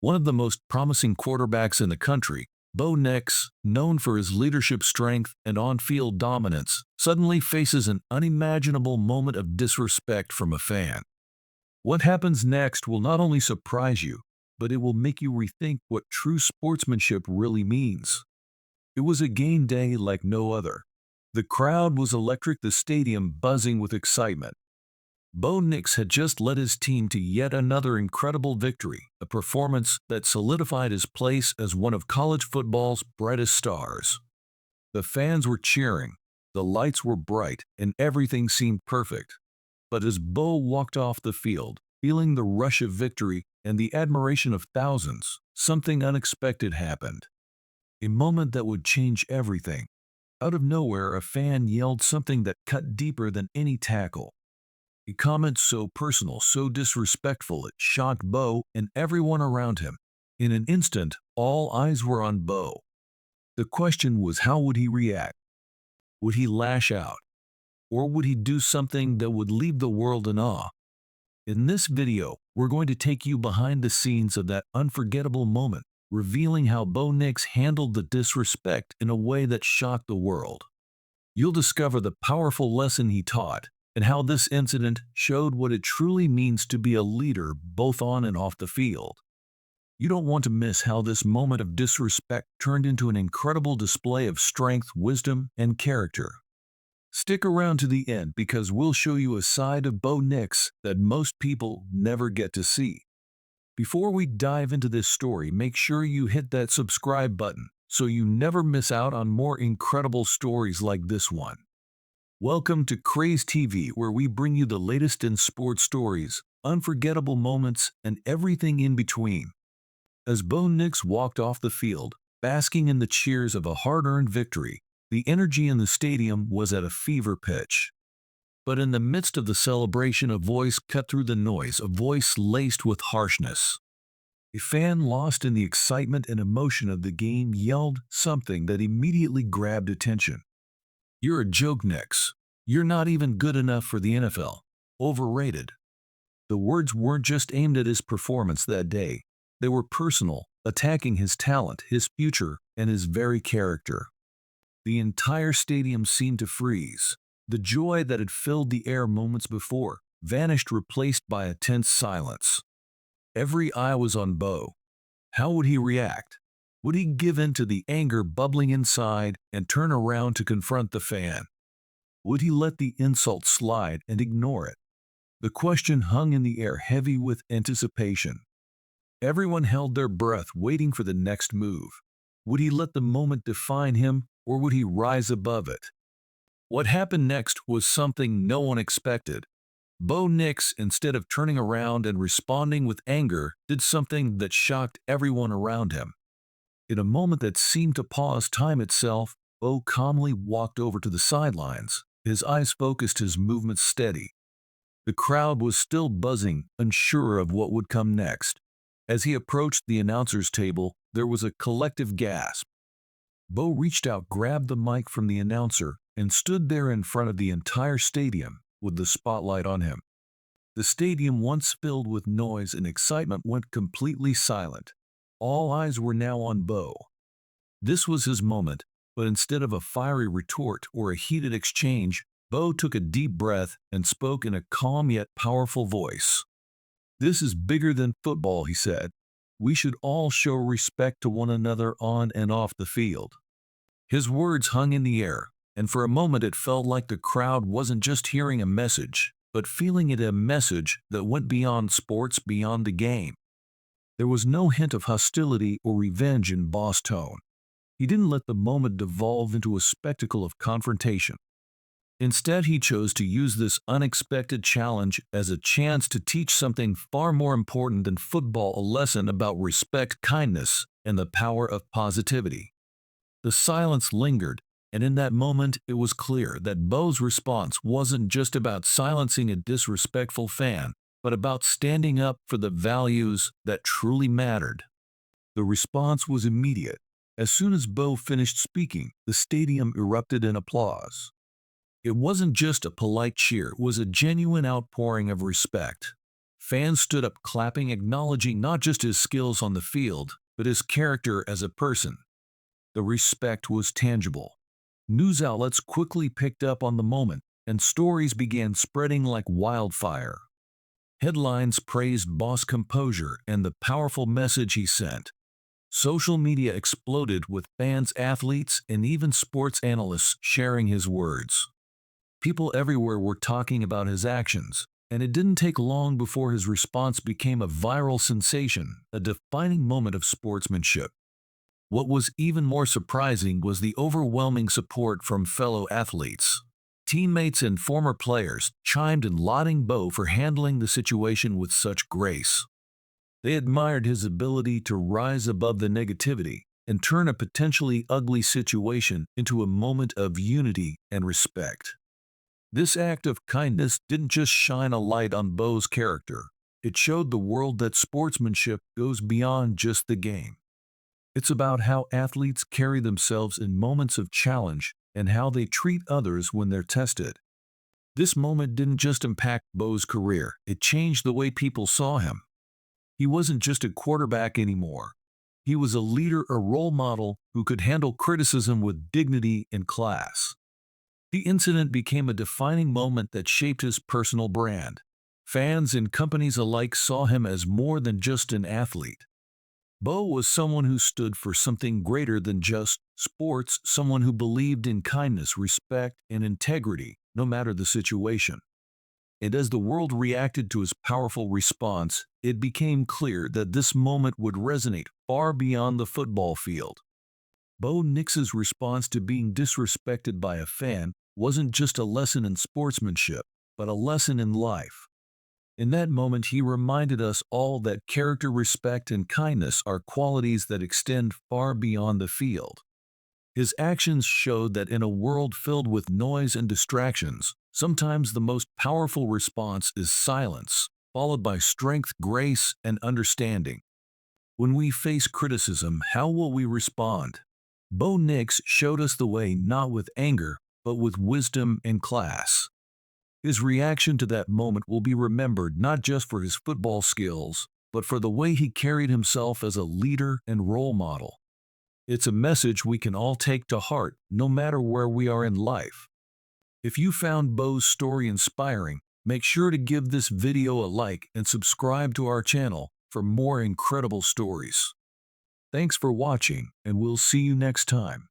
One of the most promising quarterbacks in the country, Bo Nix, known for his leadership strength and on-field dominance, suddenly faces an unimaginable moment of disrespect from a fan. What happens next will not only surprise you, but it will make you rethink what true sportsmanship really means. It was a game day like no other. The crowd was electric, the stadium buzzing with excitement. Bo Nix had just led his team to yet another incredible victory, a performance that solidified his place as one of college football's brightest stars. The fans were cheering, the lights were bright, and everything seemed perfect. But as Bo walked off the field, feeling the rush of victory and the admiration of thousands, something unexpected happened. A moment that would change everything. Out of nowhere, a fan yelled something that cut deeper than any tackle. A comment so personal, so disrespectful, it shocked Bo and everyone around him. In an instant, all eyes were on Bo. The question was, how would he react? Would he lash out? Or would he do something that would leave the world in awe? In this video, we're going to take you behind the scenes of that unforgettable moment, revealing how Bo Nix handled the disrespect in a way that shocked the world. You'll discover the powerful lesson he taught, and how this incident showed what it truly means to be a leader both on and off the field. You don't want to miss how this moment of disrespect turned into an incredible display of strength, wisdom, and character. Stick around to the end because we'll show you a side of Bo Nix that most people never get to see. Before we dive into this story, make sure you hit that subscribe button so you never miss out on more incredible stories like this one. Welcome to Craze TV, where we bring you the latest in sports stories, unforgettable moments, and everything in between. As Bo Nix walked off the field, basking in the cheers of a hard-earned victory, the energy in the stadium was at a fever pitch. But in the midst of the celebration, a voice cut through the noise, a voice laced with harshness. A fan lost in the excitement and emotion of the game yelled something that immediately grabbed attention. "You're a joke, Nix. You're not even good enough for the NFL. Overrated." The words weren't just aimed at his performance that day. They were personal, attacking his talent, his future, and his very character. The entire stadium seemed to freeze. The joy that had filled the air moments before vanished, replaced by a tense silence. Every eye was on Bo. How would he react? Would he give in to the anger bubbling inside and turn around to confront the fan? Would he let the insult slide and ignore it? The question hung in the air, heavy with anticipation. Everyone held their breath, waiting for the next move. Would he let the moment define him, or would he rise above it? What happened next was something no one expected. Bo Nix, instead of turning around and responding with anger, did something that shocked everyone around him. In a moment that seemed to pause time itself, Bo calmly walked over to the sidelines, his eyes focused, his movements steady. The crowd was still buzzing, unsure of what would come next. As he approached the announcer's table, there was a collective gasp. Bo reached out, grabbed the mic from the announcer, and stood there in front of the entire stadium, with the spotlight on him. The stadium, once filled with noise and excitement, went completely silent. All eyes were now on Bo. This was his moment, but instead of a fiery retort or a heated exchange, Bo took a deep breath and spoke in a calm yet powerful voice. "This is bigger than football," he said. "We should all show respect to one another on and off the field." His words hung in the air, and for a moment it felt like the crowd wasn't just hearing a message, but feeling it, a message that went beyond sports, beyond the game. There was no hint of hostility or revenge in Bo's tone. He didn't let the moment devolve into a spectacle of confrontation. Instead, he chose to use this unexpected challenge as a chance to teach something far more important than football, a lesson about respect, kindness, and the power of positivity. The silence lingered, and in that moment it was clear that Bo's response wasn't just about silencing a disrespectful fan, but about standing up for the values that truly mattered. The response was immediate. As soon as Bo finished speaking, the stadium erupted in applause. It wasn't just a polite cheer, it was a genuine outpouring of respect. Fans stood up clapping, acknowledging not just his skills on the field, but his character as a person. The respect was tangible. News outlets quickly picked up on the moment, and stories began spreading like wildfire. Headlines praised Bo's composure and the powerful message he sent. Social media exploded with fans, athletes, and even sports analysts sharing his words. People everywhere were talking about his actions, and it didn't take long before his response became a viral sensation, a defining moment of sportsmanship. What was even more surprising was the overwhelming support from fellow athletes. Teammates and former players chimed in lauding Bo for handling the situation with such grace. They admired his ability to rise above the negativity and turn a potentially ugly situation into a moment of unity and respect. This act of kindness didn't just shine a light on Bo's character, it showed the world that sportsmanship goes beyond just the game. It's about how athletes carry themselves in moments of challenge and how they treat others when they're tested. This moment didn't just impact Bo's career, it changed the way people saw him. He wasn't just a quarterback anymore. He was a leader, a role model who could handle criticism with dignity and class. The incident became a defining moment that shaped his personal brand. Fans and companies alike saw him as more than just an athlete. Bo was someone who stood for something greater than just sports, someone who believed in kindness, respect, and integrity, no matter the situation. And as the world reacted to his powerful response, it became clear that this moment would resonate far beyond the football field. Bo Nix's response to being disrespected by a fan wasn't just a lesson in sportsmanship, but a lesson in life. In that moment, he reminded us all that character, respect, and kindness are qualities that extend far beyond the field. His actions showed that in a world filled with noise and distractions, sometimes the most powerful response is silence, followed by strength, grace, and understanding. When we face criticism, how will we respond? Bo Nix showed us the way, not with anger, but with wisdom and class. His reaction to that moment will be remembered not just for his football skills, but for the way he carried himself as a leader and role model. It's a message we can all take to heart, no matter where we are in life. If you found Bo's story inspiring, make sure to give this video a like and subscribe to our channel for more incredible stories. Thanks for watching, and we'll see you next time.